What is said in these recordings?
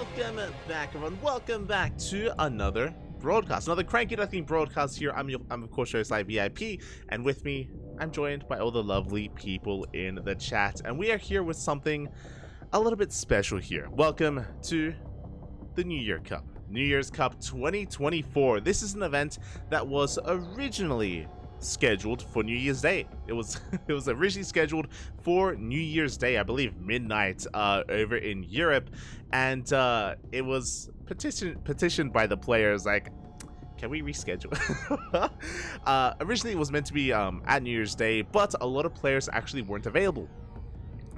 Welcome back, everyone. Welcome back to another broadcast, another CranKy Duckling broadcast here. I'm of course your host ZvP, and with me, I'm joined by all the lovely people in the chat, and we are here with something a little bit special here. Welcome to the New Year Cup, New Year's Cup 2024. This is an event that was originally scheduled for New Year's Day. It was originally scheduled for New Year's Day, I believe midnight over in Europe, and it was petitioned by the players like, can we reschedule? Originally it was meant to be at New Year's Day, but a lot of players actually weren't available,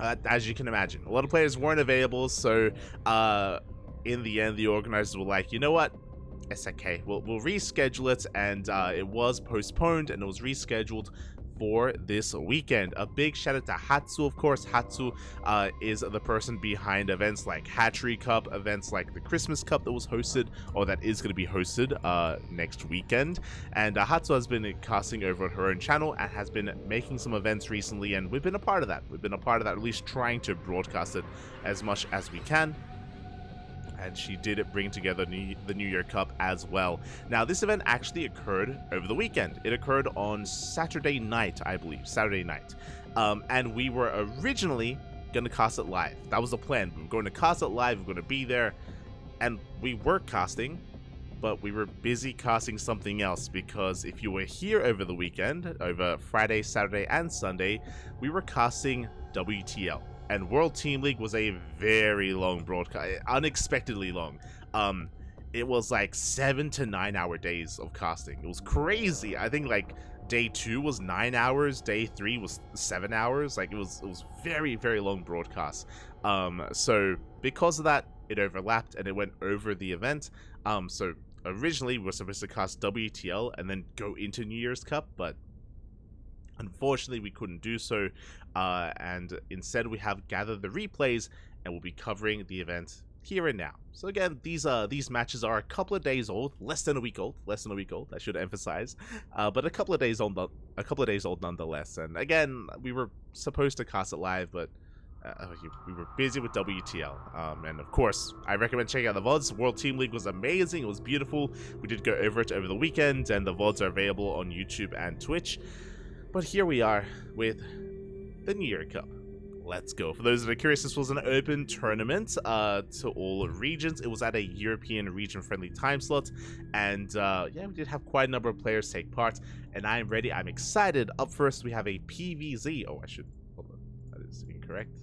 as you can imagine. A lot of players weren't available, so in the end the organizers were like, you know what, it's okay, we'll reschedule it, and it was postponed and it was rescheduled for this weekend. A big shout out to Hatsu, of course. Hatsu is the person behind events like Hatchery Cup, events like the Christmas Cup that was hosted, or that is going to be hosted next weekend. And Hatsu has been casting over on her own channel and has been making some events recently, and we've been a part of that. We've been a part of that, at least trying to broadcast it as much as we can. And she did bring together the New Year Cup as well. Now, this event actually occurred over the weekend. It occurred on Saturday night, I believe. Saturday night. And we were originally going to cast it live. That was the plan. We were going to cast it live. We were going to be there. And we were casting, but we were busy casting something else. Because if you were here over the weekend, over Friday, Saturday, and Sunday, we were casting WTL. And World Team League was a very long broadcast, unexpectedly long. It was like 7 to 9 hour days of casting. It was crazy. I think like day 2 was 9 hours, day 3 was 7 hours. Like it was very, very long broadcast. So because of that, it overlapped and it went over the event. So originally we were supposed to cast WTL and then go into New Year's Cup, but unfortunately, we couldn't do so, and instead we have gathered the replays and we'll be covering the event here and now. So again, these matches are a couple of days old, less than a week old, I should emphasize, but a couple of days old nonetheless. And again, we were supposed to cast it live, but we were busy with WTL, and of course, I recommend checking out the VODs. World Team League was amazing. It was beautiful. We did go over it over the weekend, and the VODs are available on YouTube and Twitch. But here we are with the New Year Cup. Let's go. For those that are curious, this was an open tournament to all regions. It was at a European region-friendly time slot. And yeah, we did have quite a number of players take part. And I'm ready. I'm excited. Up first, we have a PVZ. Oh, I should... Hold on. That is incorrect.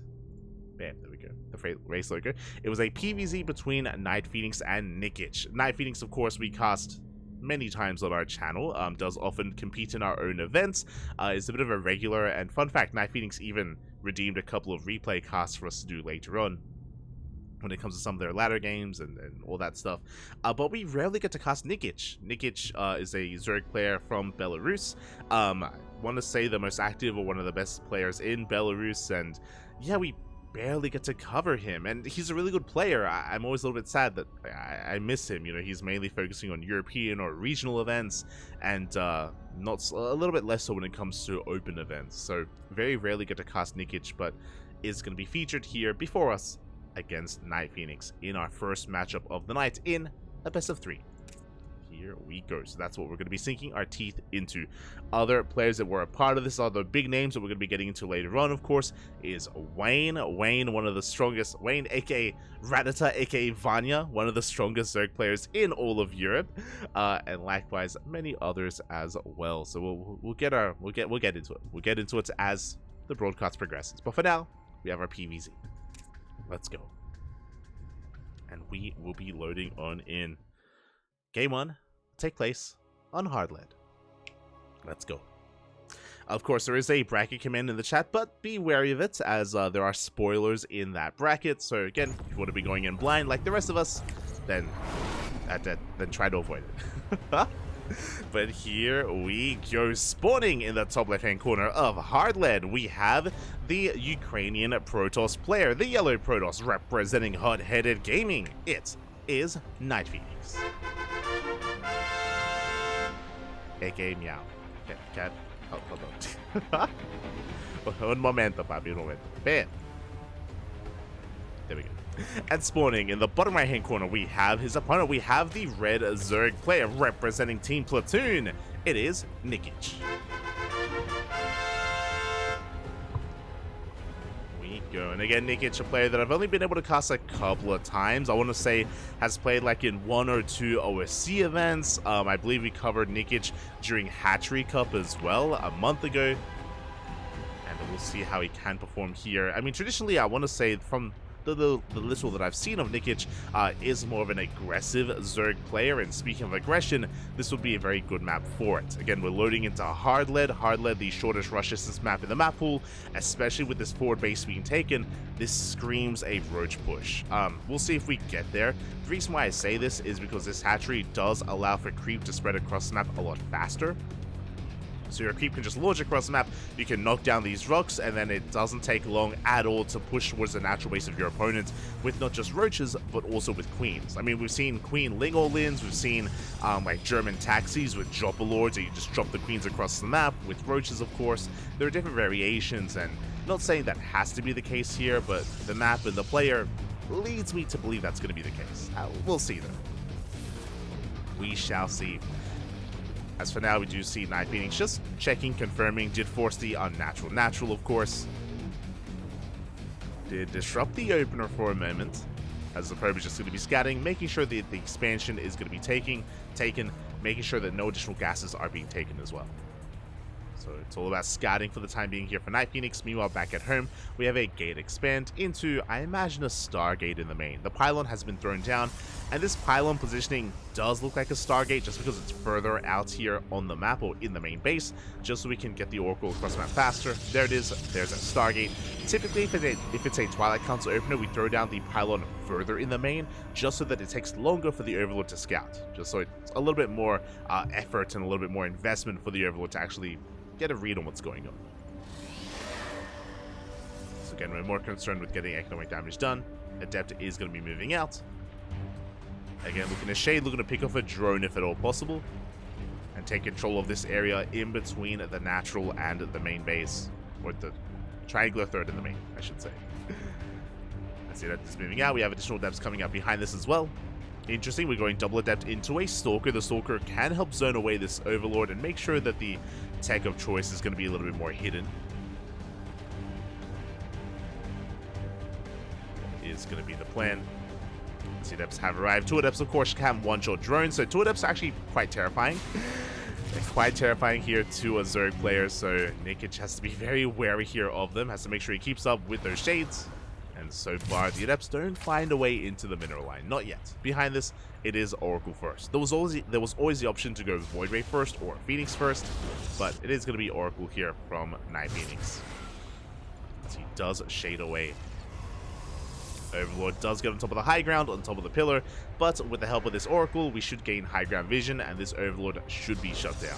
Bam, there we go. The race logo. It was a PVZ between NightPhoenix and Nikich. NightPhoenix, of course, we cast many times on our channel, does often compete in our own events, is a bit of a regular, and fun fact, NightPhoenix even redeemed a couple of replay casts for us to do later on when it comes to some of their ladder games and all that stuff. But we rarely get to cast Nikich. Nikich is a Zerg player from Belarus. I want to say the most active or one of the best players in Belarus, and yeah, we barely get to cover him, and he's a really good player. I'm always a little bit sad that I miss him. You know, he's mainly focusing on European or regional events, and not a little bit less so when it comes to open events. So very rarely get to cast Nikich, but is going to be featured here before us against NightPhoenix in our first matchup of the night in a best of 3. Here we go. So that's what we're going to be sinking our teeth into. Other players that were a part of this, other big names that we're going to be getting into later on, of course, is Wayne. Wayne, one of the strongest, Wayne, aka Radata, aka Vanya, one of the strongest Zerg players in all of Europe, and likewise many others as well. So we'll get into it. We'll get into it as the broadcast progresses. But for now, we have our PVZ. Let's go. And we will be loading on in. Game 1 take place on hardland. Let's go. Of course, there is a bracket command in the chat, but be wary of it, as there are spoilers in that bracket. So again, if you want to be going in blind like the rest of us, then try to avoid it. But here we go. Spawning in the top left-hand corner of hardland, we have the Ukrainian Protoss player, the yellow Protoss, representing Hot-Headed Gaming. It is NightPhoenix, aka Meow. Cat. Oh, hold on. Un momento, papi, un momento. Bam. There we go. And spawning in the bottom right hand corner, we have his opponent. We have the red Zerg player representing Team Platoon. It is Nikich. We go, and again, Nikich, a player that I've only been able to cast a couple of times. I want to say has played like in 1 or 2 OSC events. I believe we covered Nikich during Hatchery Cup as well a month ago. And we'll see how he can perform here. I mean, traditionally, I want to say from the little that I've seen of Nikich is more of an aggressive Zerg player, and speaking of aggression, this would be a very good map for it. Again, we're loading into Hard Lead, the shortest rush distance map in the map pool, especially with this forward base being taken. This screams a roach push. We'll see if we get there. The reason why I say this is because this hatchery does allow for creep to spread across the map a lot faster. So your creep can just launch across the map, you can knock down these rocks, and then it doesn't take long at all to push towards the natural base of your opponent with not just roaches, but also with queens. I mean, we've seen queen Ling-All-Ins, we've seen like German taxis with dropper lords, so you just drop the queens across the map. With roaches, of course, there are different variations, and not saying that has to be the case here, but the map and the player leads me to believe that's going to be the case. We'll see though. We shall see. As for now, we do see NightPhoenix just checking, confirming, did force the unnatural natural, of course. Did disrupt the opener for a moment, as the probe is just going to be scatting, making sure that the expansion is going to be taken, making sure that no additional gases are being taken as well. So it's all about scouting for the time being here for NightPhoenix. Meanwhile, back at home, we have a gate expand into, I imagine, a Stargate in the main. The pylon has been thrown down, and this pylon positioning does look like a Stargate just because it's further out here on the map or in the main base, just so we can get the Oracle across the map faster. There it is. There's a Stargate. Typically, if it's a Twilight Council opener, we throw down the pylon further in the main, just so that it takes longer for the Overlord to scout. Just so it's a little bit more effort and a little bit more investment for the Overlord to actually get a read on what's going on. So again, we're more concerned with getting economic damage done. Adept is going to be moving out. Again, looking at Shade, looking to pick off a drone if at all possible, and take control of this area in between the natural and the main base, or the triangular third in the main, I should say. As the Adept is moving out, we have additional Adepts coming up behind this as well. Interesting, we're going double Adept into a Stalker. The Stalker can help zone away this Overlord and make sure that the tech of choice is going to be a little bit more hidden. Is going to be the plan. The Adepts have arrived. 2 Adepts, of course, can one-shot drones, so 2 Adepts are actually quite terrifying. They're quite terrifying here to a Zerg player, so Nikich has to be very wary here of them, has to make sure he keeps up with those shades. And so far, the Adepts don't find a way into the mineral line. Not yet. Behind this, it is Oracle first. There was always the option to go Void Ray first or Phoenix first, but it is going to be Oracle here from NightPhoenix, as he does shade away. Overlord does get on top of the high ground, on top of the pillar, but with the help of this Oracle, we should gain high ground vision, and this Overlord should be shut down.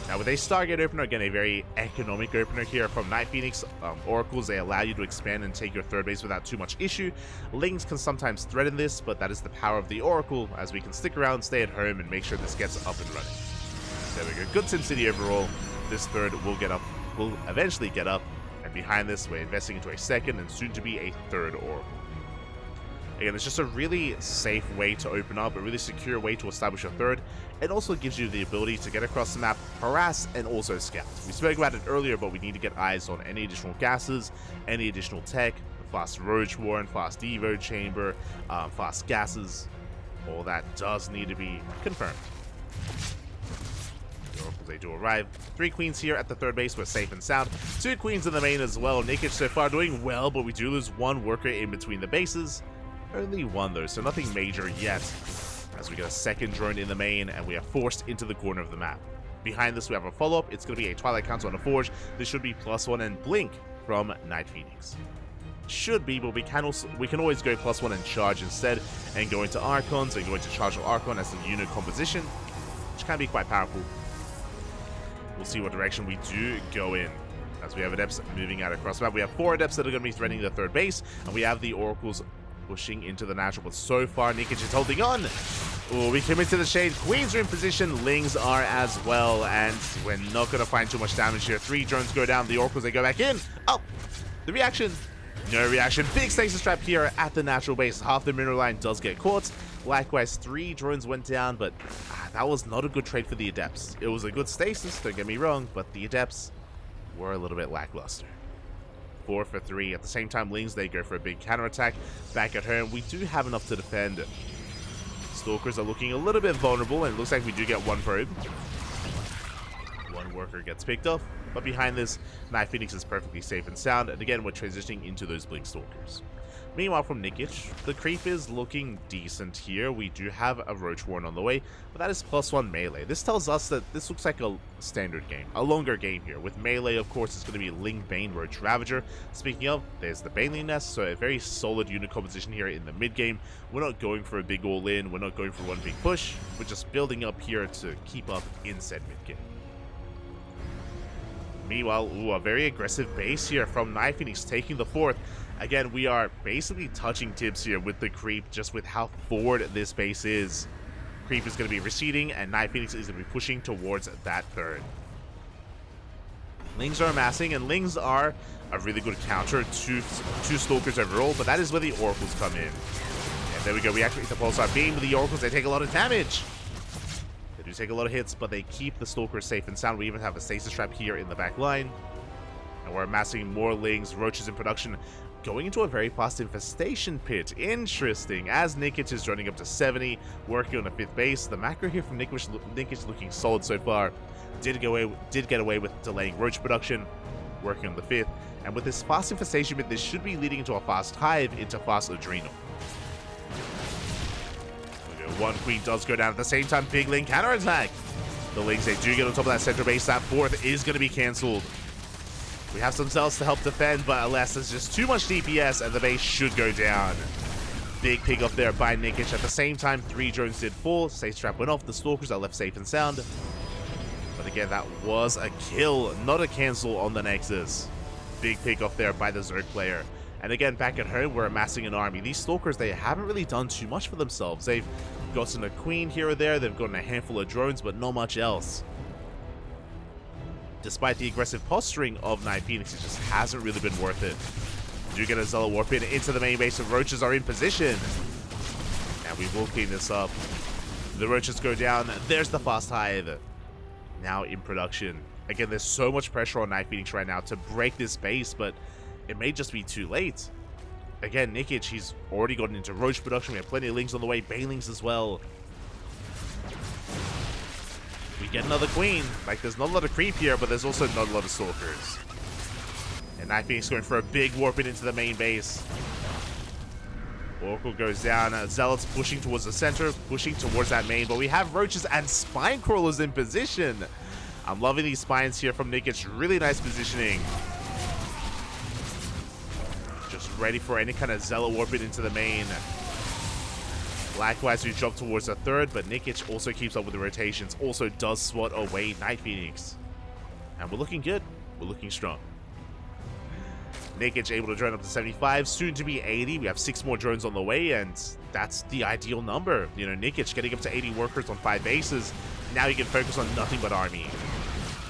Now, with a Stargate opener, again, a very economic opener here from NightPhoenix. Oracles, they allow you to expand and take your third base without too much issue. Lings can sometimes threaten this, but that is the power of the Oracle, as we can stick around, stay at home, and make sure this gets up and running. There we go. Good SimCity overall. This third will eventually get up, and behind this, we're investing into a second and soon to be a third Oracle. Again, it's just a really safe way to open up, a really secure way to establish a third. It also gives you the ability to get across the map, harass, and also scout. We spoke about it earlier, but we need to get eyes on any additional gases, any additional tech, fast Roach Warren, fast Evo Chamber, fast gases. All that does need to be confirmed. The Oracles, they do arrive. 3 queens here at the third base. We're safe and sound. 2 queens in the main as well. Nikich so far doing well, but we do lose 1 worker in between the bases. Only 1 though, so nothing major yet, as we get a second drone in the main, and we are forced into the corner of the map. Behind this, we have a follow-up. It's going to be a Twilight Council on a Forge. This should be +1 and Blink from NightPhoenix. Should be, but we can always go +1 and charge instead, and go into Archons, and go into Chargeable Archon as the unit composition, which can be quite powerful. We'll see what direction we do go in, as we have Adepts moving out across the map. We have 4 Adepts that are going to be threatening the third base, and we have the Oracles pushing into the natural, but so far Nikich is holding on. Oh, we commit to the shade. Queens are in position, Lings are as well, and we're not going to find too much damage here. 3 drones go down, the Oracles, they go back in. Oh, the reaction No reaction. Big stasis trap here at the natural base. Half the mineral line does get caught. Likewise, 3 drones went down, but that was not a good trade for the Adepts. It was a good stasis, don't get me wrong, but the Adepts were a little bit lackluster. 4 for 3. At the same time, Lings, they go for a big counterattack. Back at home, we do have enough to defend. Stalkers are looking a little bit vulnerable, and it looks like we do get 1 probe. 1 worker gets picked off, but behind this, NightPhoenix is perfectly safe and sound, and again, we're transitioning into those Blink Stalkers. Meanwhile, from Nikich, the creep is looking decent here. We do have a Roach Warren on the way, but that is +1 melee. This tells us that this looks like a standard game, a longer game here. With melee, of course, it's going to be Ling, Bane, Roach, Ravager. Speaking of, there's the Baneling Nest, so a very solid unit composition here in the mid-game. We're not going for a big all-in, we're not going for one big push, we're just building up here to keep up in said mid-game. Meanwhile, a very aggressive base here from NightPhoenix taking the 4th. Again, we are basically touching tips here with the creep, just with how forward this base is. Creep is going to be receding, and NightPhoenix is going to be pushing towards that 3rd. Lings are amassing, and Lings are a really good counter to Stalkers overall, but that is where the Oracles come in. And there we go, we activate the Pulsar Beam with the Oracles, they take a lot of damage. They do take a lot of hits, but they keep the Stalkers safe and sound. We even have a stasis trap here in the back line. And we're amassing more Lings, Roaches in production, going into a very fast infestation pit. Interesting, as Nikich is running up to 70, working on a 5th base. The macro here from Nikich looking solid so far. Did get away with delaying Roach production, working on the 5th. And with this fast infestation pit, this should be leading into a fast Hive, into fast Adrenal. 1 Queen does go down at the same time. Big Ling counterattack. The Lings, they do get on top of that central base. That 4th is going to be cancelled. We have some cells to help defend, but alas, there's just too much DPS, and the base should go down. Big pick off there by Nikich. At the same time, 3 drones did fall. Safe trap went off. The Stalkers are left safe and sound. But again, that was a kill, not a cancel on the Nexus. Big pick off there by the Zerg player. And again, back at home, we're amassing an army. These Stalkers, they haven't really done too much for themselves. They've gotten a Queen here or there. They've gotten a handful of drones, but not much else. Despite the aggressive posturing of NightPhoenix, it just hasn't really been worth it. Do get a Zealot Warp in into the main base, and Roaches are in position. And we will clean this up. The Roaches go down. There's the fast Hive. Now in production. Again, there's so much pressure on NightPhoenix right now to break this base, but it may just be too late. Again, Nikich, he's already gotten into Roach production. We have plenty of Lings on the way, Banelings as well. We get another Queen. Like, there's not a lot of creep here, but there's also not a lot of Stalkers. And NightPhoenix going for a big warp in into the main base. Oracle goes down. Zealots pushing towards the center, pushing towards that main, but we have Roaches and Spine Crawlers in position. I'm loving these spines here from Nikich. Really nice positioning. Just ready for any kind of Zealot warp in into the main. Likewise, we drop towards the 3rd, but Nikich also keeps up with the rotations, also does swat away NightPhoenix. And we're looking good. We're looking strong. Nikich able to drone up to 75, soon to be 80. We have 6 more drones on the way, and that's the ideal number. You know, Nikich getting up to 80 workers on 5 bases. Now you can focus on nothing but army.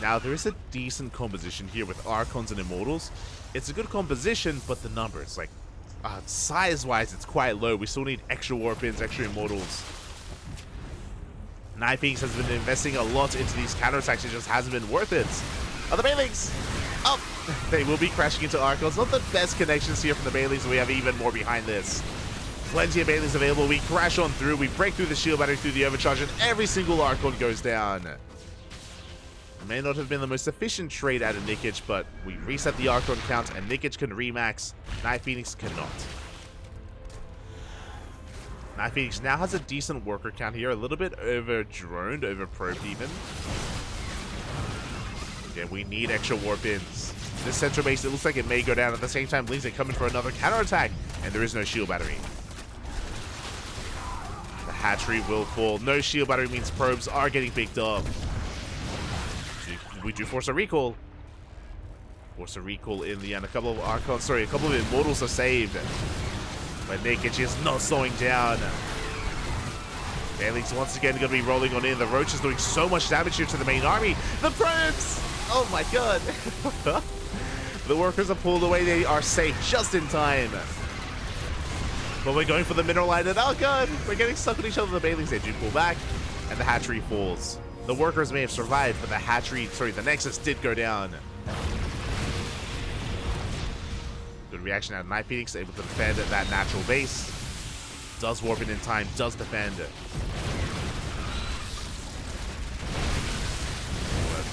Now, there is a decent composition here with Archons and Immortals. It's a good composition, but the numbers, like, size-wise, it's quite low. We still need extra Warpins, extra Immortals. NightPhoenix has been investing a lot into these counterattacks. It just hasn't been worth it. Oh, the Banelings! Oh, they will be crashing into Archons. Not the best connections here from the Banelings, and we have even more behind this. Plenty of Banelings available. We crash on through. We break through the shield battery, through the overcharge, and every single Archon goes down. It may not have been the most efficient trade out of Nikich, but we reset the Archon count, and Nikich can remax. NightPhoenix cannot. NightPhoenix now has a decent worker count here, a little bit over-droned, over-probed even. Again, we need extra warp-ins. This central base, it looks like it may go down. At the same time, Lings are coming for another counterattack, and there is no shield battery. The hatchery will fall. No shield battery means probes are getting picked up. We do force a recall. Force a recall in the end. A couple of Archons, sorry, a couple of Immortals are saved. But Nikich is not slowing down. Banelings once again going to be rolling on in. The Roach is doing so much damage here to the main army. The probes! Oh my god. The workers are pulled away. They are safe just in time. But we're going for the mineral line, and oh god, we're getting stuck with each other. The Banelings, they do pull back, and the hatchery falls. The workers may have survived, but the Nexus did go down. Good reaction out of NightPhoenix, able to defend that natural base. Does warp in time, does defend.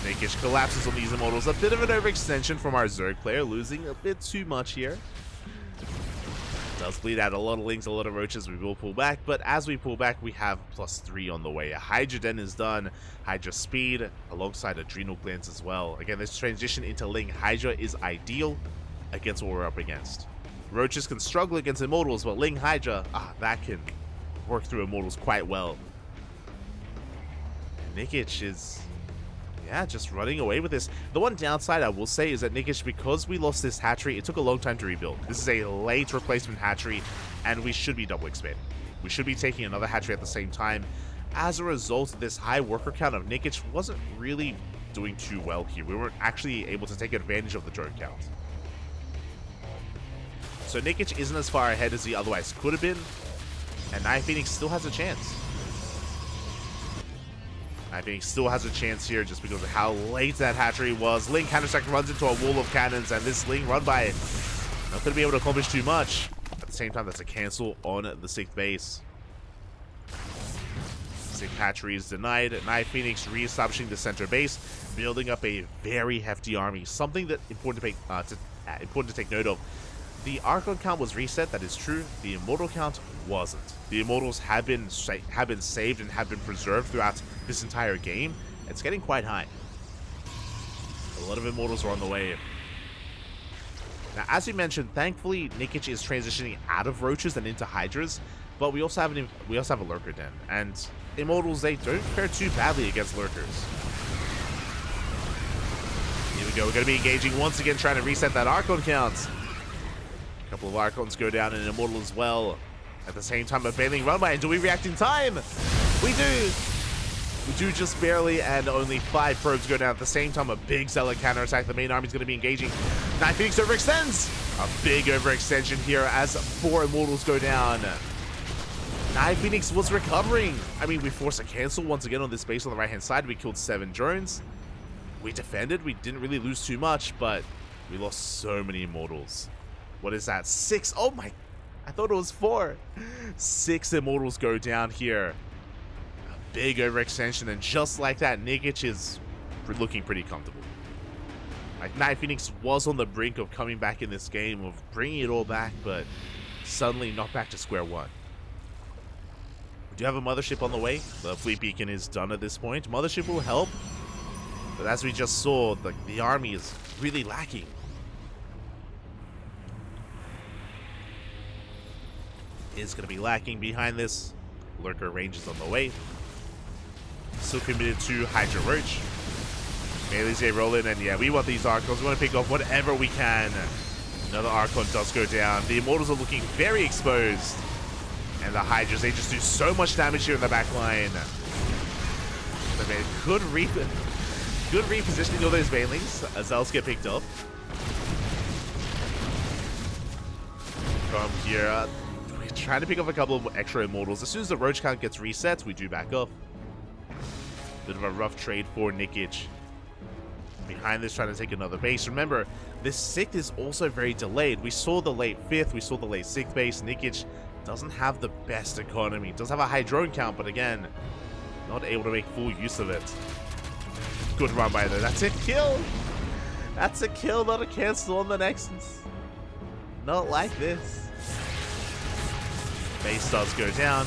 Nikich collapses on these immortals. A bit of an overextension from our Zerg player, losing a bit too much here. Does bleed out a lot of lings, a lot of roaches. We will pull back, but as we pull back, we have +3 on the way. A Hydra Den is done, Hydra Speed, alongside Adrenal Glands as well. Again, this transition into Ling Hydra is ideal against what we're up against. Roaches can struggle against Immortals, but Ling Hydra, that can work through Immortals quite well. Nikich is, just running away with this. The one downside I will say is that Nikich, because we lost this hatchery, it took a long time to rebuild. This is a late replacement hatchery, and we should be double expanding. We should be taking another hatchery at the same time. As a result, this high worker count of Nikich wasn't really doing too well here. We weren't actually able to take advantage of the drone count. So Nikich isn't as far ahead as he otherwise could have been, and NightPhoenix still has a chance. NightPhoenix still has a chance here just because of how late that hatchery was. Ling counter-strike runs into a wall of cannons, and this Ling run by not going to be able to accomplish too much. At the same time, that's a cancel on the 6th base. 6th hatchery is denied. NightPhoenix re-establishing the center base, building up a very hefty army. Something that important to take note of. The Archon count was reset, that is true. The Immortal count wasn't. The Immortals have been saved and have been preserved throughout this entire game. It's getting quite high. A lot of Immortals are on the way. Now, as we mentioned, thankfully, Nikich is transitioning out of Roaches and into Hydras, but we also have a Lurker Den, and Immortals, they don't fare too badly against Lurkers. Here we go, we're going to be engaging once again, trying to reset that Archon count. A couple of Archons go down, and an Immortal as well. At the same time, a Baneling run by, and do we react in time? We do! We do just barely, and only 5 probes go down. At the same time, a big Zealot counterattack. The main army is going to be engaging. NightPhoenix overextends! A big overextension here as 4 Immortals go down. NightPhoenix was recovering. I mean, we forced a cancel once again on this base on the right-hand side. We killed 7 drones. We defended. We didn't really lose too much, but we lost so many Immortals. What is that? 6? Oh my... I thought it was 4. 6 Immortals go down here. A big overextension, and just like that, Nikich is looking pretty comfortable. Like, NightPhoenix was on the brink of coming back in this game, of bringing it all back, but suddenly not back to square one. We do have a Mothership on the way. The Fleet Beacon is done at this point. Mothership will help, but as we just saw, the army is really lacking. Is going to be lacking behind this. Lurker range is on the way. Still committed to Hydra Roach. Melees they roll in, and yeah, we want these Archons. We want to pick off whatever we can. Another Archon does go down. The Immortals are looking very exposed. And the Hydras, they just do so much damage here in the back line. But man, good repositioning of those Banelings as Zealots get picked up. From here, trying to pick up a couple of extra Immortals. As soon as the Roach count gets reset, we do back up. Bit of a rough trade for Nikich. Behind this, trying to take another base. Remember, this 6th is also very delayed. We saw the late 5th, we saw the late 6th base. Nikich doesn't have the best economy. Does have a high drone count, but again, not able to make full use of it. Good run by there. That's a kill. That's a kill, not a cancel on the Nexus. Not like this. Base does go down.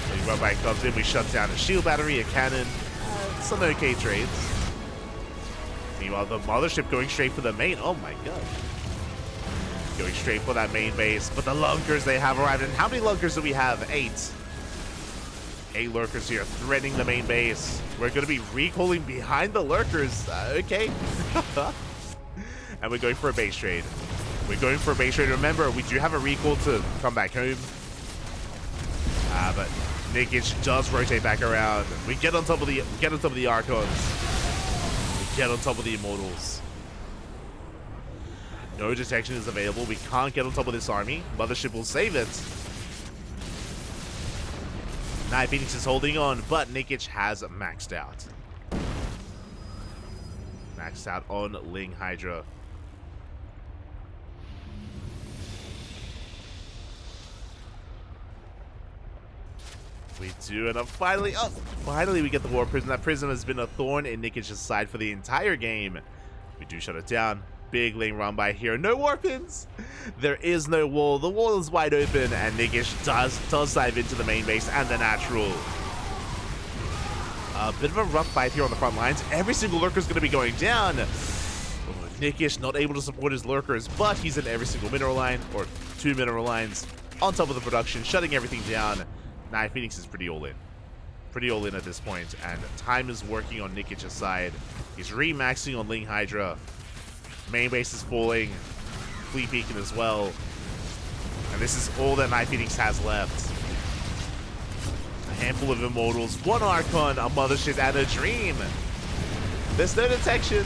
The run by comes in. We shut down a shield battery, a cannon, some okay trades. Meanwhile, the Mothership going straight for the main. Oh my god. Going straight for that main base. But the Lunkers, they have arrived. And how many Lunkers do we have? 8. 8 Lurkers here threatening the main base. We're going to be recalling behind the Lurkers. Okay. And we're going for a base trade. We're going for a base trade. Remember, we do have a recall to come back home. But Nikich does rotate back around. We get on top of the Archons. We get on top of the Immortals. No detection is available. We can't get on top of this army. Mothership will save it. NightPhoenix is holding on, but Nikich has maxed out. Maxed out on Ling Hydra. We do, and finally, finally we get the War Prism. That Prism has been a thorn in Nikich's side for the entire game. We do shut it down. Big lane run by here. No Warpins! There is no wall. The wall is wide open, and Nikich does dive into the main base and the natural. A bit of a rough fight here on the front lines. Every single lurker is going to be going down. Oh, Nikich not able to support his lurkers, but he's in every single mineral line, or 2 mineral lines, on top of the production, shutting everything down. NightPhoenix is pretty all in. Pretty all in at this point, and time is working on Nikich's side. He's remaxing on Ling Hydra. Main base is falling. Fleet Beacon as well. And this is all that NightPhoenix has left. A handful of Immortals, 1 Archon, a Mothership, and a Dream. There's no detection.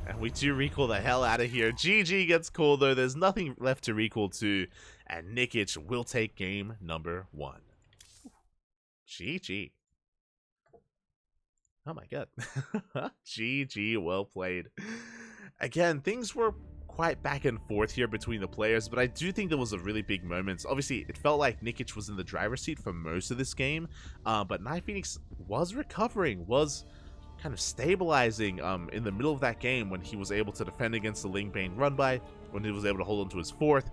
And we do recall the hell out of here. GG gets called, though. There's nothing left to recall to. And Nikich will take game number 1. GG. Oh my god. GG, well played. Again, things were quite back and forth here between the players, but I do think there was a really big moment. Obviously, it felt like Nikich was in the driver's seat for most of this game, but NightPhoenix was recovering, was kind of stabilizing in the middle of that game when he was able to defend against the Ling Bane run-by, when he was able to hold on to his 4th,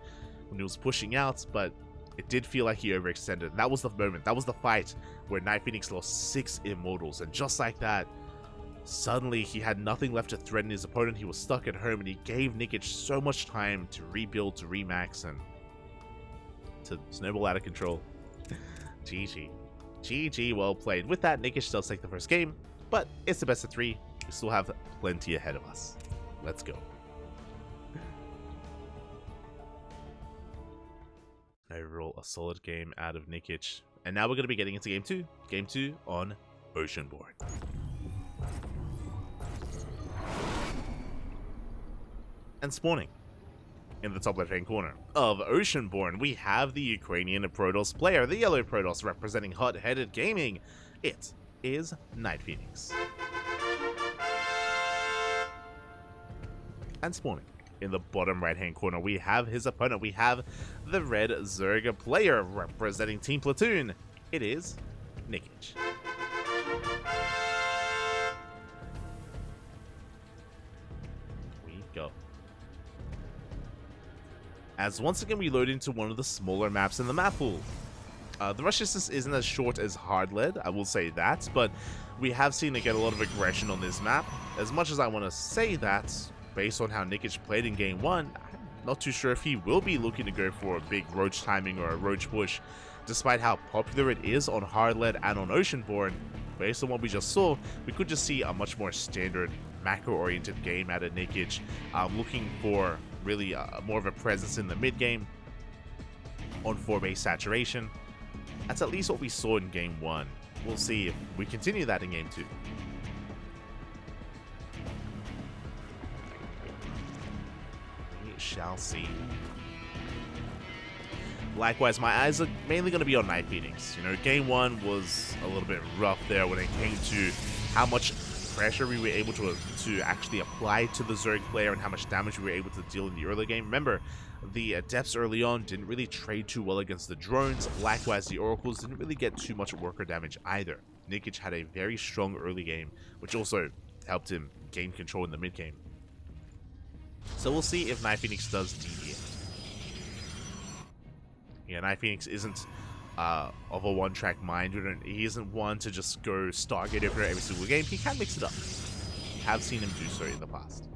when he was pushing out, but it did feel like he overextended. And that was the moment, that was the fight where NightPhoenix lost 6 Immortals, and just like that, suddenly he had nothing left to threaten his opponent. He was stuck at home, and he gave Nikich so much time to rebuild, to remax, and to snowball out of control. GG. GG, well played. With that, Nikich does take the first game, but it's the best of 3. We still have plenty ahead of us. Let's go. Overall, a solid game out of Nikich. And now we're going to be getting into game 2. Game 2 on Oceanborn. And spawning in the top left-hand corner of Oceanborn, we have the Ukrainian Protoss player, the yellow Protoss representing hot-headed gaming. It is NightPhoenix. And spawning in the bottom right-hand corner, we have his opponent. We have the red Zerga player representing Team Platoon. It is Nikich. We go. As once again we load into one of the smaller maps in the map pool. The rush distance isn't as short as hard lead, I will say that, but we have seen it get a lot of aggression on this map. As much as I want to say that, based on how Nikich played in game 1, I'm not too sure if he will be looking to go for a big roach timing or a roach push, despite how popular it is on hard lead and on Oceanborn. Based on what we just saw, we could just see a much more standard macro-oriented game out of Nikich, looking for really more of a presence in the mid-game on 4-base saturation. That's at least what we saw in game 1. We'll see if we continue that in game 2. Shall see. Likewise, my eyes are mainly going to be on NightPhoenix. You know, game 1 was a little bit rough there when it came to how much pressure we were able to actually apply to the Zerg player and how much damage we were able to deal in the early game. Remember, the Adepts early on didn't really trade too well against the drones. Likewise, the Oracles didn't really get too much worker damage either. Nikich had a very strong early game, which also helped him gain control in the mid game. So we'll see if NightPhoenix does deviate. Yeah, NightPhoenix isn't of a one-track mind. He isn't one to just go Stargate over every single game. He can mix it up. We have seen him do so in the past.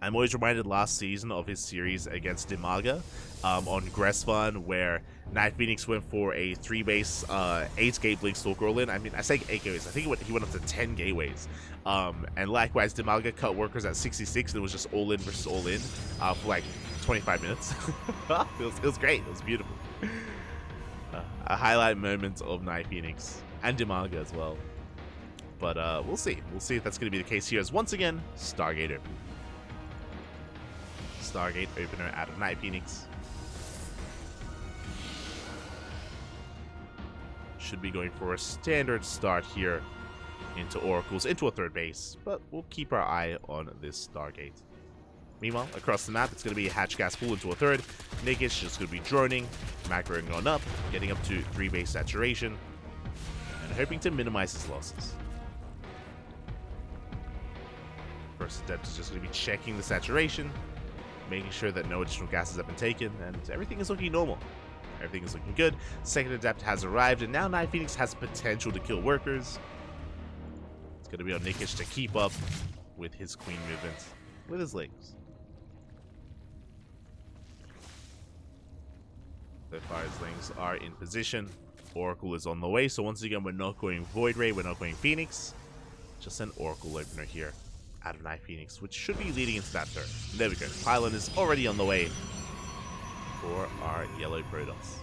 I'm always reminded last season of his series against Dimaga on Gressfun, where NightPhoenix went for a 3-base 8-gate Blink Stalker all-in. I mean, I say 8 gateways. I think he went up to 10 gateways. And likewise, Dimaga cut workers at 66, and it was just all-in versus all-in for like 25 minutes. it was great. It was beautiful. A highlight moment of NightPhoenix and Dimaga as well. But we'll see. We'll see if that's going to be the case here. As once again, Stargate open. Stargate opener out of NightPhoenix. Should be going for a standard start here into Oracles, into a third base, but we'll keep our eye on this Stargate. Meanwhile, across the map, it's going to be a hatch gas pool into a third. Nikich just going to be droning, macroing on up, getting up to 3 base saturation, and hoping to minimize his losses. First Adept is just going to be checking the saturation, making sure that no additional gases have been taken, and everything is looking normal. Everything is looking good. Second Adept has arrived, and now NightPhoenix has potential to kill workers. It's going to be on Nikich to keep up with his queen movement, with his legs. So far as things are in position, Oracle is on the way, so once again we're not going Void Ray, we're not going Phoenix. Just an Oracle opener here out of NightPhoenix, which should be leading into that third. There we go. Pylon is already on the way for our yellow Protoss.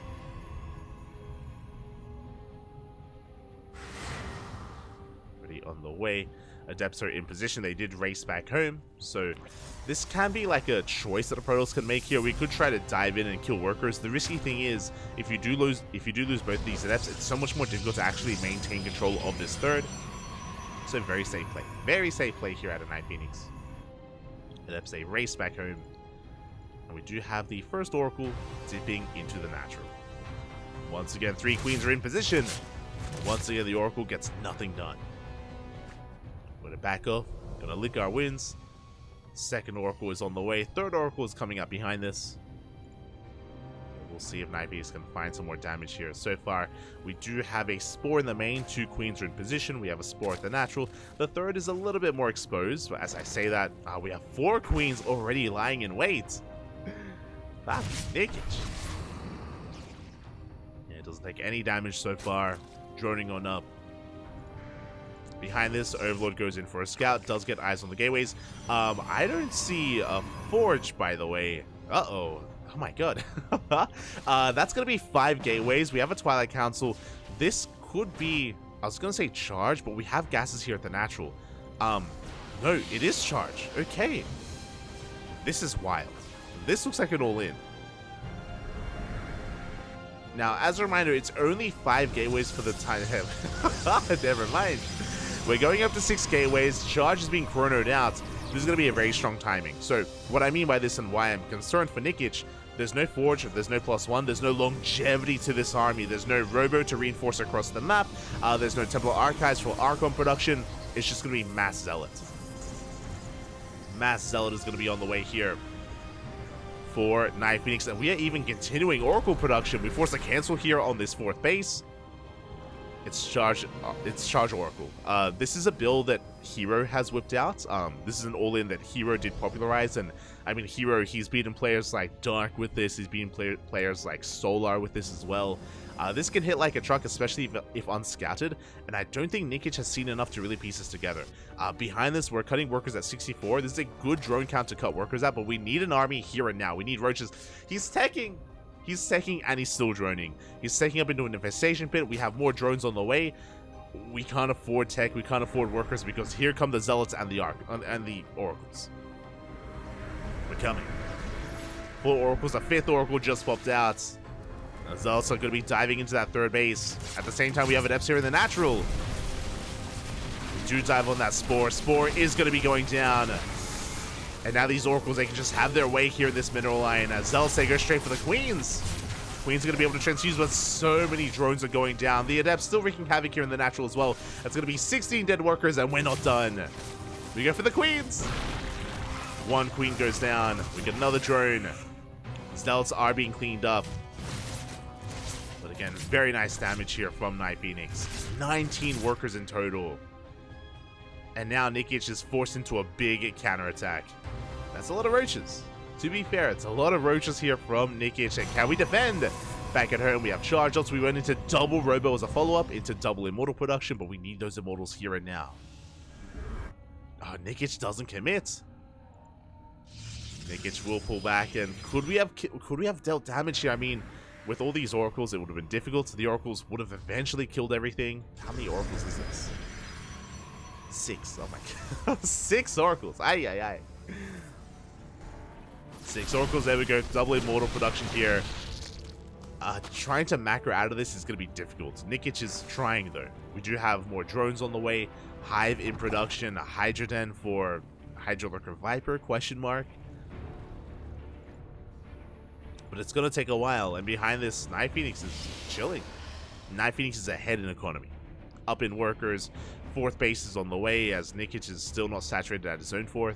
Already on the way. Adepts are in position. They did race back home, so this can be like a choice that a Protoss can make here. We could try to dive in and kill workers. The risky thing is, if you do lose both these Adepts, it's so much more difficult to actually maintain control of this third. So very safe play. Very safe play here out of NightPhoenix. Adepts, they race back home. And we do have the first Oracle dipping into the natural. Once again, 3 queens are in position. Once again, the Oracle gets nothing done. We're gonna back off. Gonna lick our wins. Second Oracle is on the way. Third Oracle is coming up behind this. We'll see if NightPhoenix can find some more damage here. So far, we do have a Spore in the main. 2 queens are in position. We have a Spore at the natural. The third is a little bit more exposed. But as I say that, we have 4 queens already lying in wait. That's Nikich. Yeah, it doesn't take any damage so far. Droning on up. Behind this, Overlord goes in for a scout. Does get eyes on the gateways. I don't see a Forge, by the way. Uh-oh. Oh my god. That's going to be 5 gateways. We have a Twilight Council. This could be, I was going to say charge, but we have gases here at the natural. No, it is charge. Okay. This is wild. This looks like an all-in. Now, as a reminder, it's only 5 gateways for the time. Never mind. We're going up to 6 gateways. Charge is being chronoed out. This is going to be a very strong timing. So, what I mean by this and why I'm concerned for Nikich, there's no Forge, there's no +1, there's no longevity to this army, there's no Robo to reinforce across the map, there's no Templar Archives for Archon production. It's just going to be Mass Zealot. Mass Zealot is going to be on the way here for NightPhoenix, and we are even continuing Oracle production. We force a cancel here on this 4th base. It's charge Oracle. This is a build that Hero has whipped out. This is an all-in that Hero did popularize, and I mean, Hero, he's beaten players like Dark with this, he's beaten players like Solar with this as well. This can hit like a truck, especially if unscouted, and I don't think Nikich has seen enough to really piece this together. Behind this, we're cutting workers at 64. This is a good drone count to cut workers at, but we need an army here and now. We need roaches. He's teching, and he's still droning. He's taking up into an infestation pit. We have more drones on the way. We can't afford tech. We can't afford workers because here come the Zealots and the Oracles. We're coming. 4 Oracles. A 5th Oracle just popped out. The Zealots are going to be diving into that 3rd base. At the same time, we have an Adepts here in the natural. We do dive on that Spore. Spore is going to be going down. And now these Oracles, they can just have their way here in this mineral line. Zealots, they go straight for the Queens. Queens are going to be able to transfuse, but so many drones are going down. The Adepts still wreaking havoc here in the natural as well. That's going to be 16 dead workers, and we're not done. We go for the Queens. 1 Queen goes down. We get another drone. Zealots are being cleaned up. But again, very nice damage here from NightPhoenix. 19 workers in total. And now Nikich is forced into a big counterattack. That's a lot of roaches. To be fair, it's a lot of roaches here from Nikich. And can we defend? Back at home, we have charge ups. We went into double Robo as a follow-up, into double Immortal production, but we need those Immortals here and now. Nikich doesn't commit. Nikich will pull back, and could we have dealt damage here? I mean, with all these Oracles, it would have been difficult. The Oracles would have eventually killed everything. How many Oracles is this? 6. Oh my god. 6 oracles. Aye, aye, aye. 6 oracles. There we go. Double immortal production here. Trying to macro out of this is going to be difficult. Nikich is trying, though. We do have more drones on the way. Hive in production. A Hydra Den for Hydra Lurker Viper, question mark. But it's going to take a while. And behind this, NightPhoenix is chilling. NightPhoenix is ahead in economy. Up in workers. 4th base is on the way, as Nikich is still not saturated at his own 4th.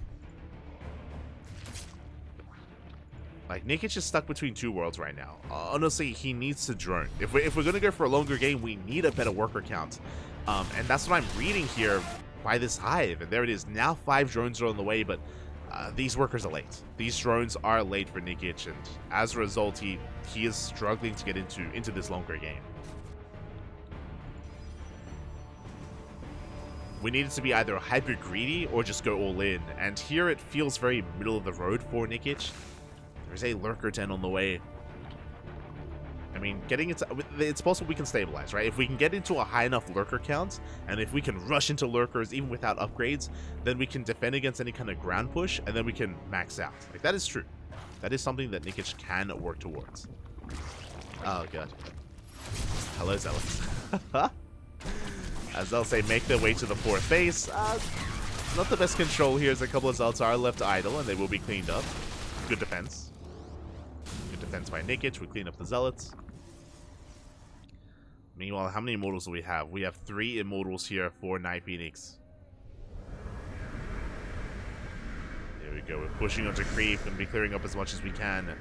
Like, Nikich is stuck between 2 worlds right now. Honestly, he needs to drone. If we're going to go for a longer game, we need a better worker count. And that's what I'm reading here by this Hive. And there it is. Now 5 drones are on the way, but these workers are late. These drones are late for Nikich, and as a result, he is struggling to get into this longer game. We need it to be either hyper greedy or just go all in. And here it feels very middle of the road for Nikich. There's a lurker den on the way. I mean, getting into it's possible we can stabilize, right? If we can get into a high enough lurker count, and if we can rush into lurkers even without upgrades, then we can defend against any kind of ground push, and then we can max out. Like, that is true. That is something that Nikich can work towards. Oh god. Hello, Zealots. As they'll say, make their way to the 4th base. Not the best control here, as a couple of Zealots are left idle, and they will be cleaned up. Good defense. Good defense by Nikich. We clean up the Zealots. Meanwhile, how many immortals do we have? We have 3 immortals here for NightPhoenix. There we go. We're pushing onto creep and be clearing up as much as we can.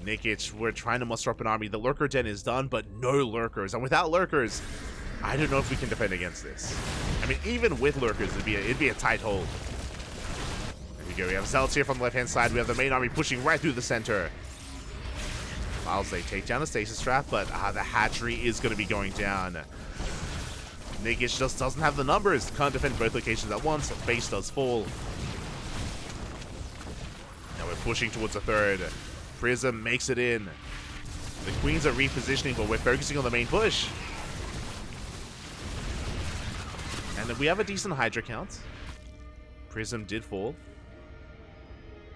Nikich, we're trying to muster up an army. The lurker den is done, but no lurkers. And without lurkers, I don't know if we can defend against this. I mean, even with lurkers, it'd be a tight hold. There we go. We have Zealots here from the left-hand side. We have the main army pushing right through the center. Miles, they take down a stasis trap, but the hatchery is going to be going down. Nikich just doesn't have the numbers. Can't defend both locations at once. Base does fall. Now we're pushing towards the 3rd. Prism makes it in. The Queens are repositioning, but we're focusing on the main push. And then we have a decent Hydra count. Prism did fall.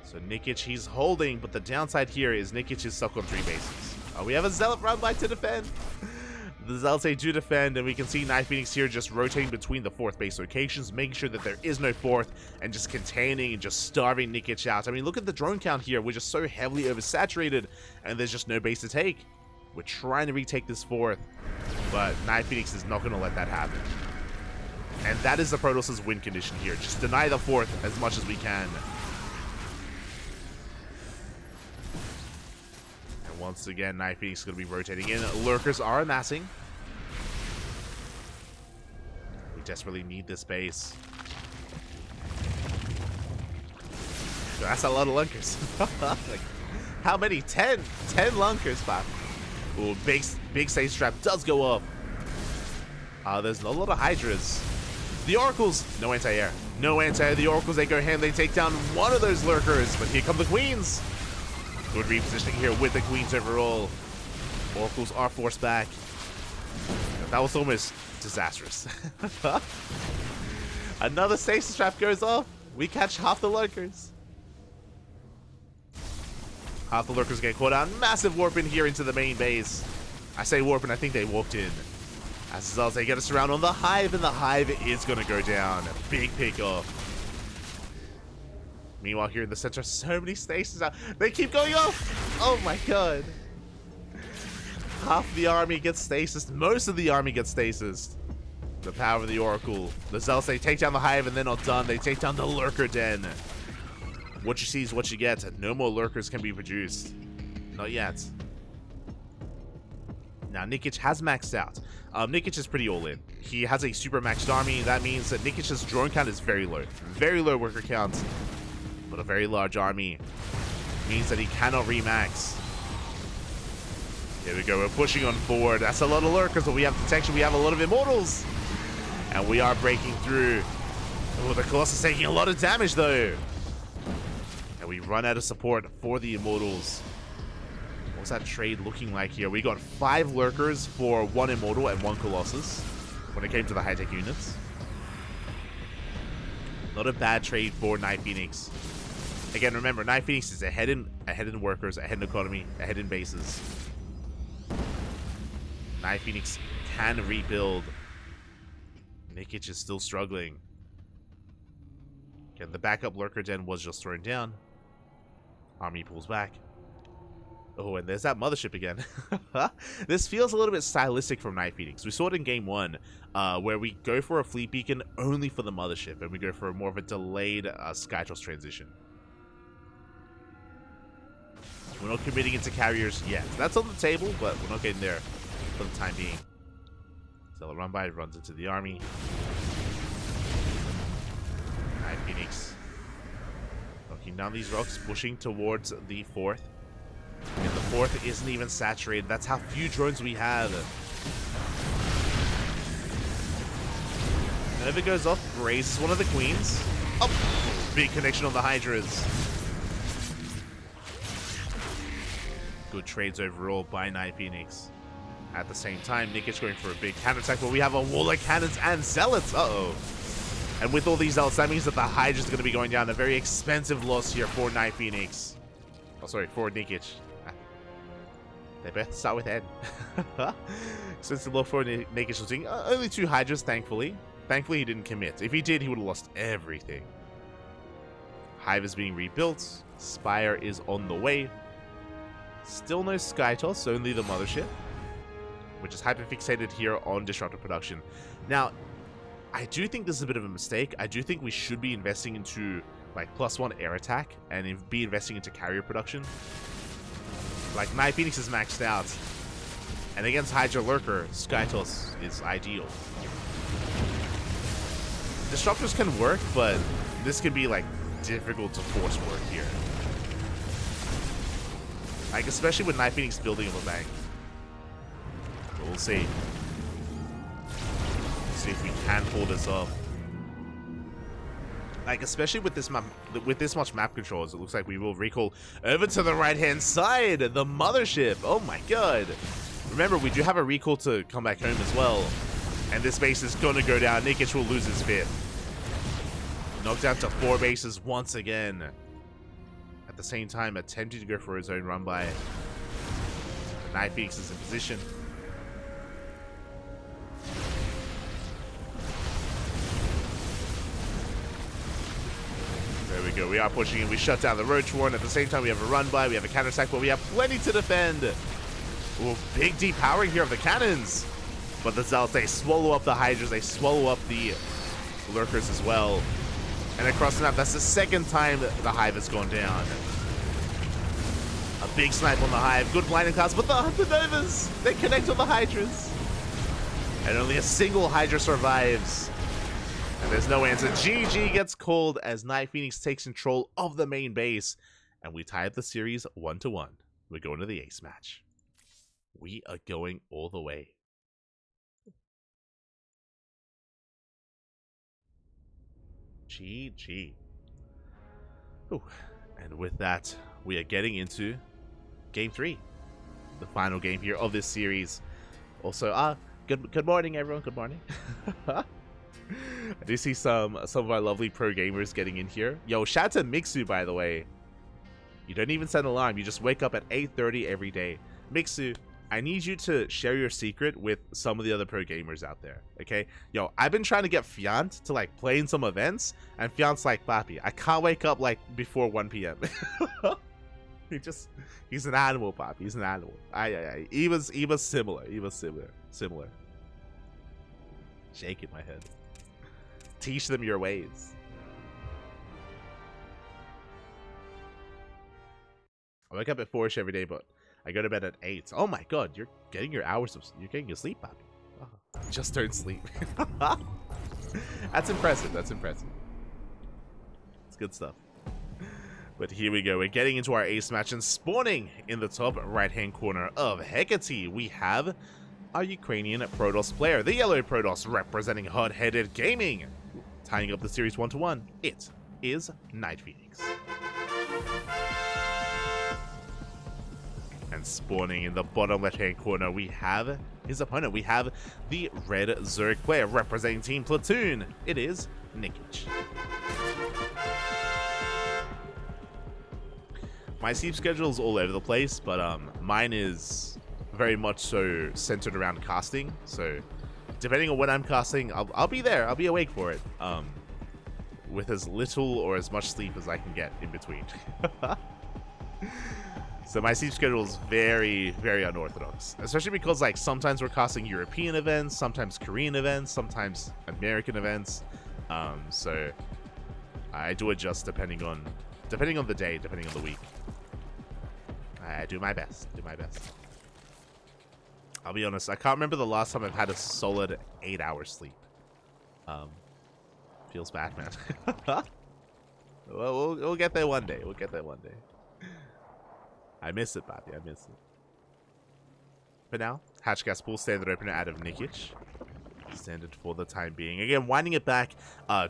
So Nikich, he's holding, but the downside here is Nikich is stuck on 3 bases. We have a Zealot run by to defend. The Zealots do defend, and we can see NightPhoenix here just rotating between the 4th base locations, making sure that there is no 4th, and just containing and just starving Nikich out. I mean, look at the drone count here. We're just so heavily oversaturated, and there's just no base to take. We're trying to retake this 4th, but NightPhoenix is not going to let that happen. And that is the Protoss' win condition here. Just deny the 4th as much as we can. And once again, NightPhoenix is going to be rotating in. Lurkers are amassing. We desperately need this base. That's a lot of Lunkers. Like, how many? 10? 10 Lunkers, pop. Ooh, big stage trap does go up. There's a lot of Hydras. The Oracles, no anti-air. No anti-air. The Oracles, they go ham. They take down one of those lurkers. But here come the Queens. Good repositioning here with the Queens overall. Oracles are forced back. That was almost disastrous. Another stasis trap goes off. We catch half the lurkers. Half the lurkers get caught out. Massive warp in here into the main base. I say warp, and I think they walked in. As well as they get us around on the Hive, and the Hive is going to go down. Big pick off. Meanwhile, here in the center, so many stasis out. They keep going off. Oh my god. Half the army gets stasis. Most of the army gets stasis. The power of the Oracle. The Zealots, they take down the Hive, and they're not done. They take down the Lurker Den. What you see is what you get. No more Lurkers can be produced. Not yet. Now, Nikich has maxed out. Nikich is pretty all-in. He has a super maxed army. That means that Nikich's drone count is very low. Very low worker count. But a very large army means that he cannot remax. Here we go. We're pushing on forward. That's a lot of lurkers, but we have protection. We have a lot of immortals. And we are breaking through. Oh, the Colossus taking a lot of damage, though. And we run out of support for the immortals. What's that trade looking like here? We got 5 lurkers for 1 immortal and 1 Colossus when it came to the high-tech units. Not a bad trade for NightPhoenix. Again, remember, NightPhoenix is ahead in workers, ahead in economy, ahead in bases. NightPhoenix can rebuild. Nikich is still struggling. Again, the backup lurker den was just thrown down. Army pulls back. Oh, and there's that mothership again. This feels a little bit stylistic from NightPhoenix. We saw it in game 1, where we go for a fleet beacon only for the mothership, and we go for more of a delayed Skytoss transition. We're not committing into carriers yet. That's on the table, but we're not getting there for the time being. So the run by runs into the army. NightPhoenix knocking down these rocks, pushing towards the 4th. And the 4th isn't even saturated. That's how few drones we have. Whenever it goes off, grazes one of the queens. Oh, big connection on the Hydras. Good trades overall by NightPhoenix. At the same time, Nikich going for a big counterattack, but we have a wall of cannons and zealots. Uh-oh. And with all these zealots, that means that the Hydra's going to be going down. A very expensive loss here for NightPhoenix. Oh, sorry, for Nikich. They both start with N. Expensive loss for Nikich losing. Only 2 Hydras, thankfully. Thankfully, he didn't commit. If he did, he would have lost everything. Hive is being rebuilt. Spire is on the way. Still no Skytoss, only the mothership, which is hyperfixated here on disruptor production. Now, I do think this is a bit of a mistake. I do think we should be investing into like +1 air attack and be investing into carrier production. Like NightPhoenix is maxed out, and against Hydra Lurker, Skytoss is ideal. Disruptors can work, but this can be like difficult to force work here. Like, especially with NightPhoenix building up a bank. But we'll see. See if we can pull this off. Like, especially with this map, with this much map controls, it looks like we will recall over to the right-hand side, the mothership. Oh my god! Remember, we do have a recall to come back home as well, and this base is gonna go down. Nikich will lose his 5th. Knocked down to 4 bases once again. At the same time, attempting to go for his own run by. NightPhoenix is in position. There we go. We are pushing in. We shut down the Roach Warren. At the same time, we have a run by. We have a counter attack, but we have plenty to defend. Ooh, big depowering here of the cannons. But the Zealots, they swallow up the Hydras. They swallow up the Lurkers as well. And across the map, that's the 2nd time that the Hive has gone down. A big snipe on the Hive. Good blinding class, but the Novas, they connect on the Hydras. And only a single Hydra survives. And there's no answer. GG gets called as NightPhoenix takes control of the main base. And we tie up the series 1-1. We're going to the ace match. We are going all the way. GG. Ooh. And with that, we are getting into game 3. The final game here of this series. Also, good morning, everyone. Good morning. I do see some of our lovely pro gamers getting in here. Yo, shout out to Mixu, by the way. You don't even set an alarm. You just wake up at 8:30 every day. Mixu, I need you to share your secret with some of the other pro gamers out there, okay? Yo, I've been trying to get Fiant to like play in some events, and Fiant's like, Papi, I can't wake up like before 1 p.m. He's an animal, Papi. He's an animal. He was similar. Similar. Shaking my head. Teach them your ways. I wake up at 4ish every day, but I go to bed at 8. Oh my god, you're getting your sleep, Papi. Oh, just don't sleep. That's impressive. It's good stuff. But here we go. We're getting into our ace match, and spawning in the top right-hand corner of Hecate, we have our Ukrainian Protoss player, the yellow Protoss representing Hot-Headed Gaming. Tying up the series 1-1, it is NightPhoenix. And spawning in the bottom left-hand corner, we have his opponent. We have the red Zerg player representing Team Platoon. It is Nikich. My sleep schedule is all over the place, but mine is very much so centered around casting. So depending on when I'm casting, I'll be there. I'll be awake for it. With as little or as much sleep as I can get in between. So my sleep schedule is very, very unorthodox, especially because like sometimes we're casting European events, sometimes Korean events, sometimes American events. So I do adjust depending on the day, depending on the week. I do my best. I'll be honest, I can't remember the last time I've had a solid 8 hours sleep. Feels bad, man. Well, we'll get there one day. I miss it, Bobby. I miss it. For now, hatch gas pool standard opener out of Nikich. Standard for the time being. Again, winding it back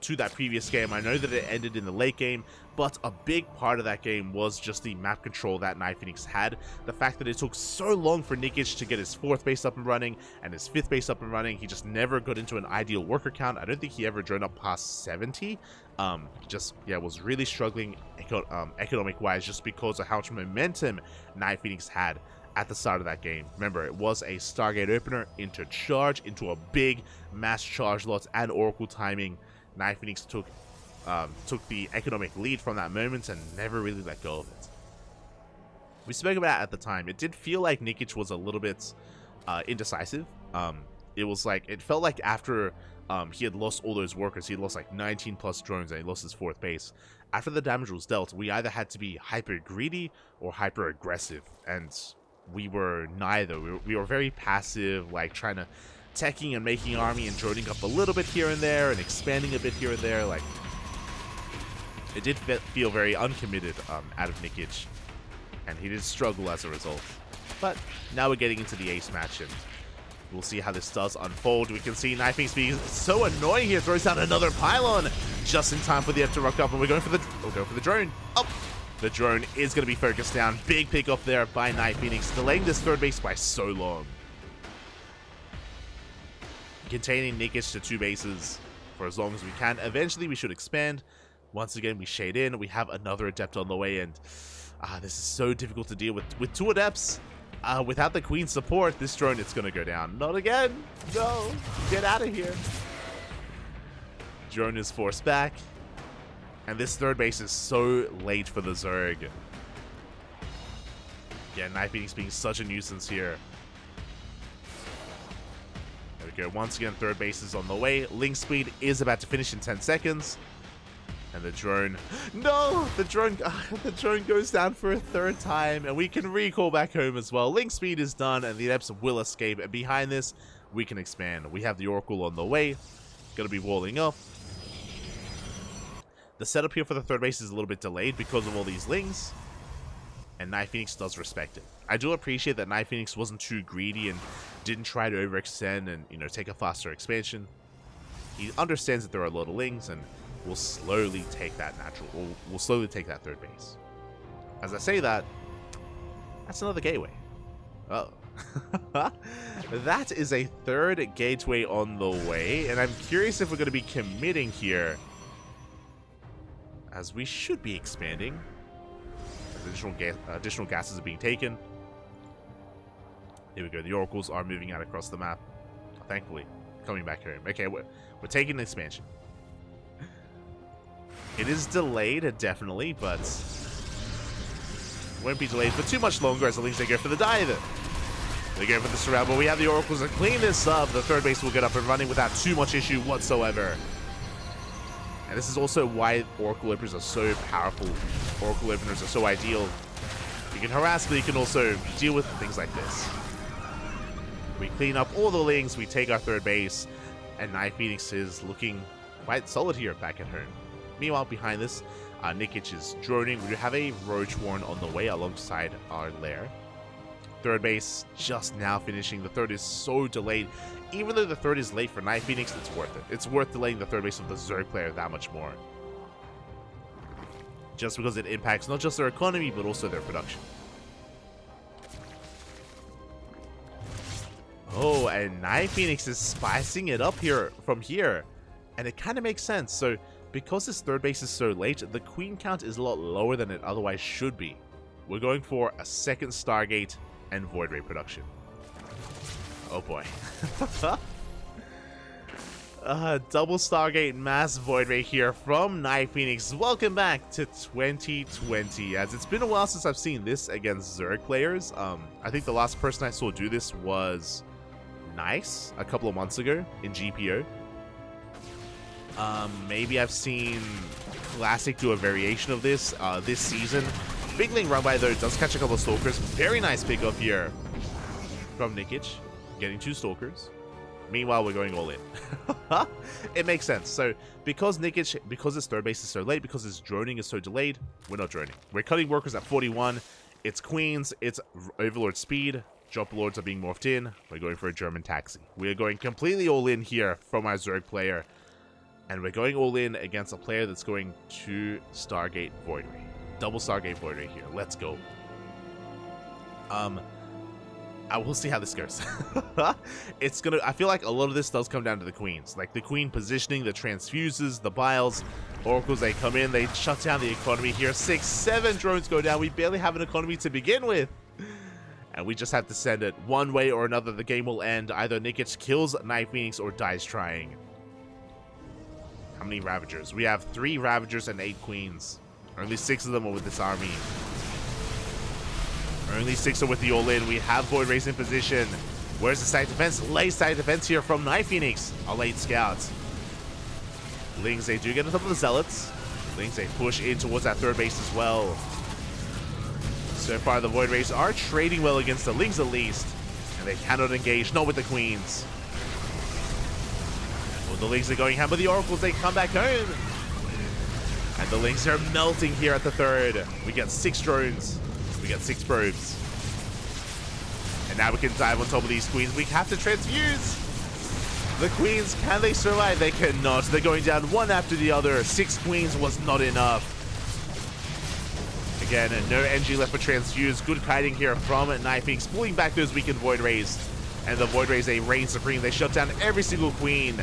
to that previous game. I know that it ended in the late game, but a big part of that game was just the map control that NightPhoenix had. The fact that it took so long for Nikich to get his 4th base up and running and his 5th base up and running. He just never got into an ideal worker count. I don't think he ever droned up past 70. Just, yeah, was really struggling economic-wise just because of how much momentum NightPhoenix had at the start of that game. Remember, it was a Stargate opener into charge, into a big mass charge lot and Oracle timing. NightPhoenix took the economic lead from that moment and never really let go of it. We spoke about it at the time. It did feel like Nikich was a little bit indecisive. It felt like after he had lost all those workers, he lost like 19 plus drones and he lost his 4th base. After the damage was dealt, we either had to be hyper greedy or hyper aggressive, and we were neither. We were very passive, like trying to teching and making army and droning up a little bit here and there and expanding a bit here and there. Like, it did feel very uncommitted out of Nikich, and he did struggle as a result. But now we're getting into the ace match, and we'll see how this does unfold. We can see NightPhoenix being so annoying here, throws down another pylon just in time for the F to rock up, and we'll go for the drone. Oh! The drone is going to be focused down. Big pick up there by NightPhoenix, delaying this 3rd base by so long. Containing Nikich to 2 bases for as long as we can. Eventually, we should expand. Once again, we shade in. We have another Adept on the way, and this is so difficult to deal with. With 2 Adepts, without the Queen's support, this drone is going to go down. Not again. No. Get out of here. Drone is forced back. And this 3rd base is so late for the Zerg. Yeah, NightPhoenix being such a nuisance here. There we go. Once again, 3rd base is on the way. Link speed is about to finish in 10 seconds. And the drone... No! The drone goes down for a 3rd time. And we can recall back home as well. Link speed is done and the Adepts will escape. And behind this, we can expand. We have the Oracle on the way. Gonna be walling up. The setup here for the 3rd base is a little bit delayed because of all these lings, and NightPhoenix does respect it. I do appreciate that NightPhoenix wasn't too greedy and didn't try to overextend and, you know, take a faster expansion. He understands that there are a lot of lings and will slowly take that will slowly take that 3rd base. As I say that, that's another gateway. Oh. That is a 3rd gateway on the way, and I'm curious if we're going to be committing here, as we should be expanding. Additional gases are being taken. Here we go. The Oracles are moving out across the map. Thankfully, coming back home. Okay, we're taking the expansion. It is delayed, definitely, but won't be delayed for too much longer as at least they go for the dive. They go for the surround, but we have the Oracles to clean this up. The 3rd base will get up and running without too much issue whatsoever. And this is also why Oracle openers are so powerful. Oracle openers are so ideal. You can harass, but you can also deal with things like this. We clean up all the lings, we take our 3rd base, and NightPhoenix is looking quite solid here back at home. Meanwhile, behind this, Nikich is droning. We have a Roach Warren on the way alongside our lair. 3rd base just now finishing. The 3rd is so delayed. Even though the 3rd is late for NightPhoenix, it's worth it. It's worth delaying the 3rd base of the Zerg player that much more. Just because it impacts not just their economy, but also their production. Oh, and NightPhoenix is spicing it up here from here. And it kind of makes sense. So, because this 3rd base is so late, the Queen count is a lot lower than it otherwise should be. We're going for a second Stargate and Void Ray production. Oh boy. Double Stargate Mass Void Ray here from NightPhoenix. Welcome back to 2020, as it's been a while since I've seen this against Zerg players. I think the last person I saw do this was Nice a couple of months ago in GPO. Maybe I've seen Classic do a variation of this this season. Big Link run by though does catch a couple of Stalkers. Very nice pickup here from Nikich, getting 2 Stalkers. Meanwhile, we're going all in. It makes sense. So, because Nikich, because his third base is so late, because his droning is so delayed, we're not droning. We're cutting workers at 41. It's Queens, it's Overlord speed. Drop Lords are being morphed in. We're going for a German taxi. We are going completely all in here from our Zerg player. And we're going all in against a player that's going to Stargate Void Ray. Double Stargate Void Ray here. Let's go. I will see how this goes. I feel like a lot of this does come down to the Queens. Like the Queen positioning, the transfuses, the biles, Oracles, they come in, they shut down the economy here. 6, 7 drones go down. We barely have an economy to begin with. And we just have to send it one way or another. The game will end. Either Nikich kills NightPhoenix or dies trying. How many Ravagers? We have 3 Ravagers and 8 Queens. Only 6 of them are with this army. Only 6 are with the all-in. We have Void Rays in position. Where's the side defense? Late side defense here from NightPhoenix. A late scout. Lings, they do get on top of the Zealots. Lings, they push in towards that third base as well. So far, the Void Rays are trading well against the Lings at least. And they cannot engage, not with the Queens. Well, the Lings are going ham, but the Oracles, they come back home. And the Lings are melting here at the third. We get 6 drones. We got 6 probes. And now we can dive on top of these Queens. We have to transfuse. The Queens, can they survive? They cannot. They're going down one after the other. 6 Queens was not enough. Again, no NG left for transfuse. Good kiting here from NightPhoenix, pulling back those weakened Void Rays. And the Void Rays, they reign supreme. They shut down every single Queen.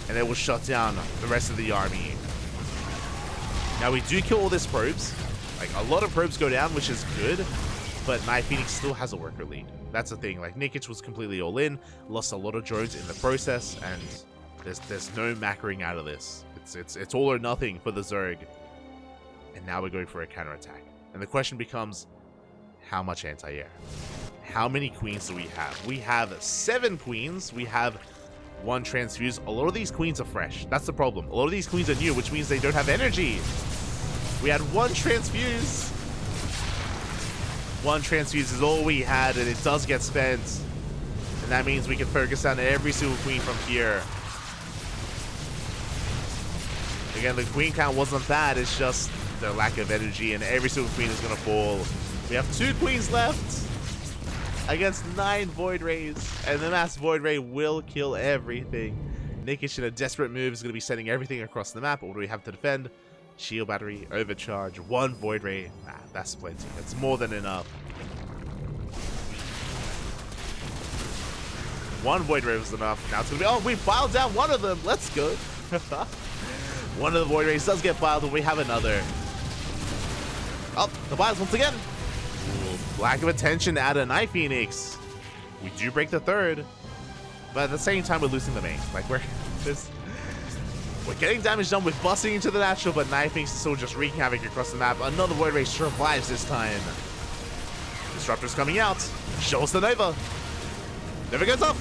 And they will shut down the rest of the army. Now we do kill all these probes. Like, a lot of probes go down, which is good, but NightPhoenix still has a worker lead. That's the thing. Like, Nikich was completely all in, lost a lot of drones in the process, and there's no macroing out of this. It's all or nothing for the Zerg. And now we're going for a counterattack. And the question becomes, how much anti-air? How many Queens do we have? We have 7 Queens. We have 1 transfuse. A lot of these Queens are fresh. That's the problem. A lot of these Queens are new, which means they don't have energy. We had 1 transfuse. 1 transfuse is all we had, and it does get spent. And that means we can focus on every single Queen from here. Again, the Queen count wasn't bad. It's just the lack of energy, and every single Queen is going to fall. We have 2 Queens left against 9 Void Rays, and the Mass Void Ray will kill everything. Nikich, in a desperate move, is going to be sending everything across the map. What do we have to defend? Shield battery, overcharge, 1 Void Ray. Nah, that's plenty. That's more than enough. 1 Void Ray was enough. Now it's gonna be, oh, we filed down 1 of them. Let's go. 1 of the Void Rays does get filed, but we have another. Oh, the biles once again. Ooh, lack of attention out of NightPhoenix. We do break the third, but at the same time, we're losing the main. Like, we're getting damage done with busting into the natural, but NightPhoenix is still just wreaking havoc across the map. Another Void Ray survives this time. Disruptor's coming out. Show us the Nova. Never goes off.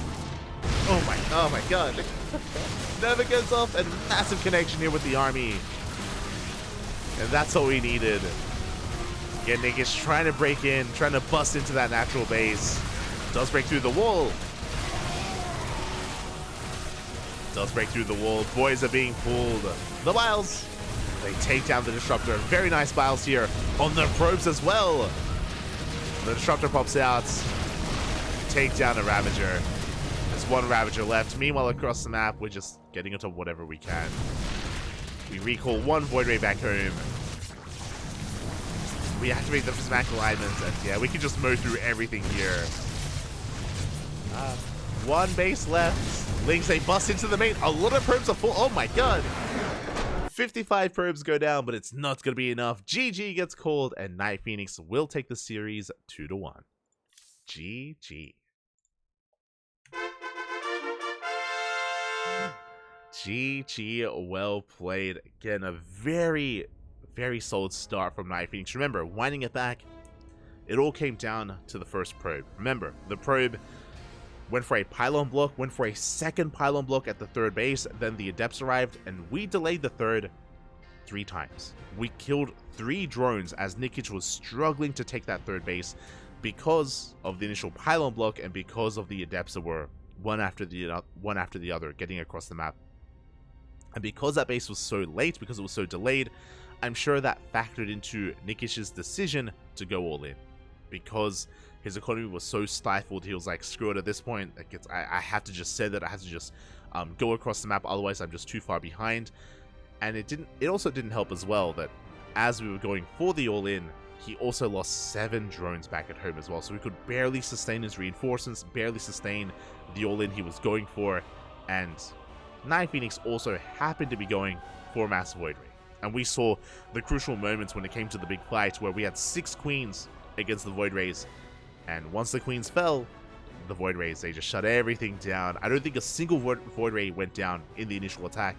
Oh my god. Never goes off, and massive connection here with the army. And that's all we needed. Again, Nikich trying to break in, trying to bust into that natural base. Does break through the wall. Does break through the wall. Boys are being pulled. The biles. They take down the disruptor. Very nice biles here on the probes as well. The disruptor pops out. Take down a Ravager. There's 1 Ravager left. Meanwhile, across the map, we're just getting into whatever we can. We recall 1 Void Ray back home. We activate the smack alignments, and yeah, we can just mow through everything here. 1 base left. Lings, they bust into the main. A lot of probes are full. Oh my god. 55 probes go down, but it's not going to be enough. GG gets called, and NightPhoenix will take the series 2-1. GG. GG, well played. Again, a very, very solid start from NightPhoenix. Remember, winding it back, it all came down to the first probe. Remember, the probe went for a pylon block, went for a second pylon block at the third base, then the adepts arrived, and we delayed the third 3 times. We killed 3 drones as Nikich was struggling to take that third base because of the initial pylon block and because of the adepts that were one after the other getting across the map. And because that base was so late, because it was so delayed, I'm sure that factored into Nikich's decision to go all in. Because his economy was so stifled, he was like, screw it at this point, like I have to just say that I have to just go across the map, otherwise I'm just too far behind. And it also didn't help as well that as we were going for the all-in, he also lost 7 drones back at home as well, so we could barely sustain his reinforcements, barely sustain the all-in he was going for, and NightPhoenix also happened to be going for a massive Void Ray. And we saw the crucial moments when it came to the big fight where we had 6 queens against the Void Rays, and once the queens fell, the Void Rays, they just shut everything down. I don't think a single Void Ray went down in the initial attack.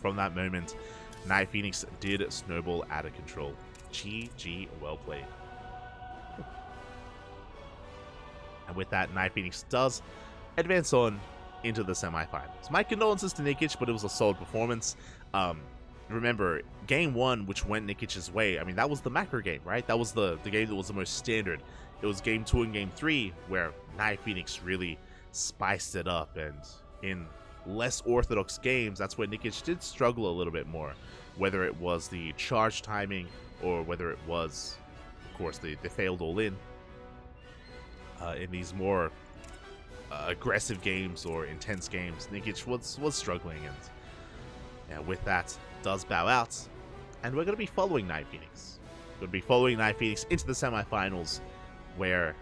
From that moment, NightPhoenix did snowball out of control. GG, well played. And with that, NightPhoenix does advance on into the semifinals. My condolences to Nikich, but it was a solid performance. Remember, game 1, which went Nikich's way, I mean, that was the macro game, right? That was the game that was the most standard. It was game 2 and game 3 where NightPhoenix really spiced it up, and in less orthodox games, that's where Nikich did struggle a little bit more, whether it was the charge timing or whether it was, of course, the failed all-in. In these more aggressive games or intense games, Nikich was struggling, and with that, does bow out, and we're going to be following NightPhoenix. We're going to be following NightPhoenix into the semifinals, where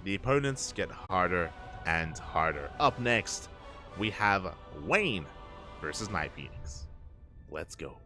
the opponents get harder and harder. Up next, we have Wayne versus NightPhoenix. Let's go.